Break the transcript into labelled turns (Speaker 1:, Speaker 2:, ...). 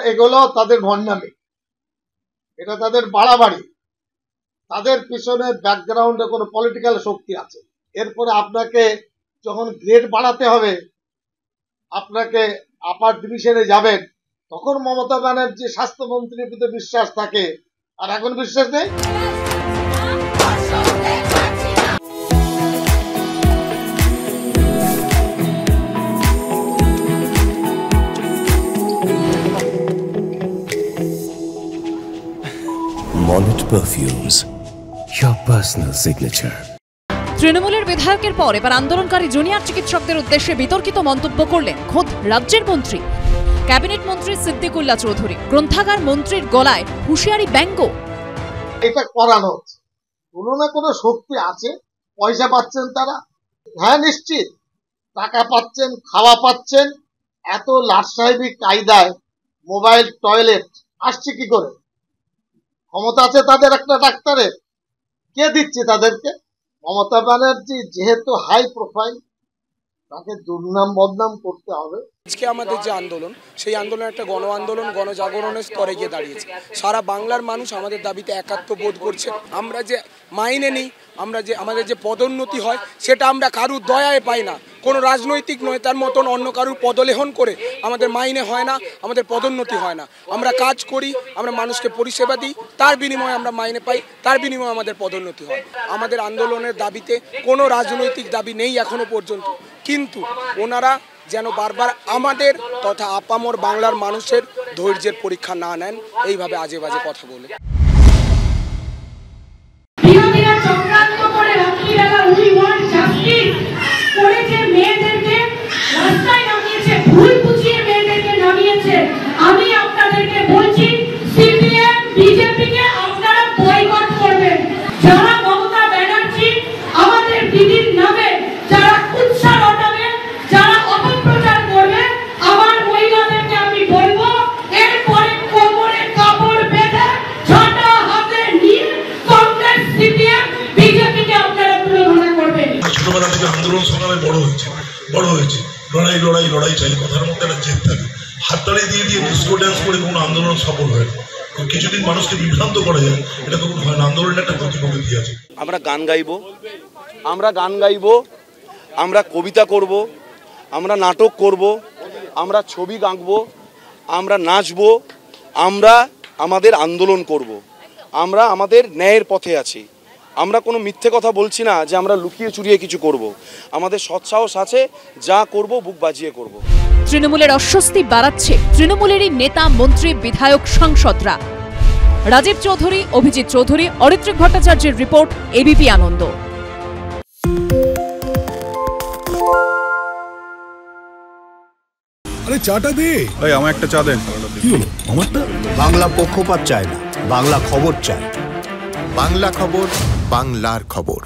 Speaker 1: এগুলো তাদের ভণ্ডামি, এটা তাদের বাড়াবাড়ি। তাদের পিছনে ব্যাকগ্রাউন্ডে কোনো পলিটিক্যাল শক্তি আছে। এরপরে আপনাকে যখন গ্রেড বাড়াতে হবে, আপনাকে আপার ডিভিশনে যাবেন, তখন মমতা ব্যানার্জি স্বাস্থ্যমন্ত্রীর প্রতি বিশ্বাস থাকে, আর এখন বিশ্বাস নেই।
Speaker 2: Monnet Perfumes, your personal signature.
Speaker 3: তৃণমূলের বিধায়কের পর এবার আন্দোলনকারী জুনিয়র চিকিৎসকদের উদ্দেশ্যে বিতর্কিত মন্তব্য করলেন খোদ রাজ্যের মন্ত্রী। ক্যাবিনেট মন্ত্রী সিদ্দিকুল্লাহ চৌধুরী গ্রন্থাগার মন্ত্রীর গলায় হুঁশিয়ারি ব্যঙ্গ।
Speaker 1: এটা করানো হচ্ছে, কোনো না কোনো শক্তি আছে। পয়সা পাচ্ছেন তারা, হ্যাঁ নিশ্চিত টাকা পাচ্ছেন, খাওয়া পাচ্ছেন। এত লাটসাহেবী কায়দায় মোবাইল টয়লেট আসছে কি করে? ক্ষমতা আছে তাদের একটা ডাক্তারের, কে দিচ্ছে তাদেরকে? মমতা ব্যানার্জি যেহেতু হাই প্রোফাইল, তাকে দুর্নাম বদনাম করতে হবে।
Speaker 4: আজকে আমাদের যে আন্দোলন, সেই আন্দোলন একটা গণ আন্দোলন, গণজাগরণের স্তরে গিয়ে দাঁড়িয়েছে। সারা বাংলার মানুষ আমাদের দাবিতে একাত্ম বোধ করছে। আমরা যে মাইনে নেই, আমাদের যে পদোন্নতি হয়, সেটা আমরা কারুর দয়ায় পাই না। কোনো রাজনৈতিক নয় তার মতন অন্য কারুর পদলেহন করে আমাদের মাইনে হয় না, আমাদের পদোন্নতি হয় না। আমরা কাজ করি, আমরা মানুষকে পরিষেবা দিই, তার বিনিময়ে আমরা মাইনে পাই, তার বিনিময়ে আমাদের পদোন্নতি হয়। আমাদের আন্দোলনের দাবিতে কোনো রাজনৈতিক দাবি নেই এখনো পর্যন্ত, কিন্তু ওনারা যেন বারবার আমাদের তথা আপামর বাংলার মানুষের ধৈর্যের পরীক্ষা না নেন, এইভাবে আজে বাজে কথা বলে।
Speaker 5: আমি আপনাদেরকে বলছি, সিপিএম বিজেপিকে আপনারা বয়কট করবেন। যারা মমতা ব্যানার্জি আমাদের দিদির নামে যারা কুৎসা রটাবে, যারা অপপ্রচার করবে, আমার মহিলাদেরকে আমি বলবো, এরপরে কোমরে কাপড় বেঁধে ঝাঁটা হাতে নিয়ে কংগ্রেস সিপিএম বিজেপিকে আপনারা তুলনা করবেন।
Speaker 6: ছোটবেলা থেকে আন্দোলন সংগ্রামে বড় হয়েছে। লড়াই চাই, কথার মধ্যে একটা জেদ থাকে। হাততালি দিয়ে ডিস্কো ড্যান্স করে কোনো আন্দোলন সফল হয় না। কিছুদিন মানুষকে বিভ্রান্ত করা যায়, এটা তো কোনো হয় না। আন্দোলনের একটা প্রতিকৃতি আছে।
Speaker 7: আমরা গান গাইব, আমরা কবিতা করব, আমরা নাটক করব, আমরা ছবি আঁকব, আমরা নাচব, আমরা আমাদের আন্দোলন করব। আমরা আমাদের ন্যায়ের পথে আছি। আমরা কোনো মিথ্যে কথা বলছি না যে আমরা লুকিয়ে চুরিয়ে কিছু করব। আমাদের সৎসাহস আছে, যা করব বুক বাজিয়ে করব।
Speaker 3: তৃণমূলের অস্বস্তি বাড়াচ্ছে তৃণমূলেরই নেতা, মন্ত্রী, বিধায়ক, সাংসদরা। রাজীব চৌধুরী, অভিজিৎ চৌধুরী, অরিত্রিক ভট্টাচার্যের রিপোর্ট, এবিপি আনন্দ।
Speaker 8: আরে চাটা দে ভাই, আমার একটা চা দেন। কি হলো আমারটা?
Speaker 9: বাংলা পক্ষপাত চায় না, বাংলা খবর চায়। বাংলা খবর, বাংলার খবর।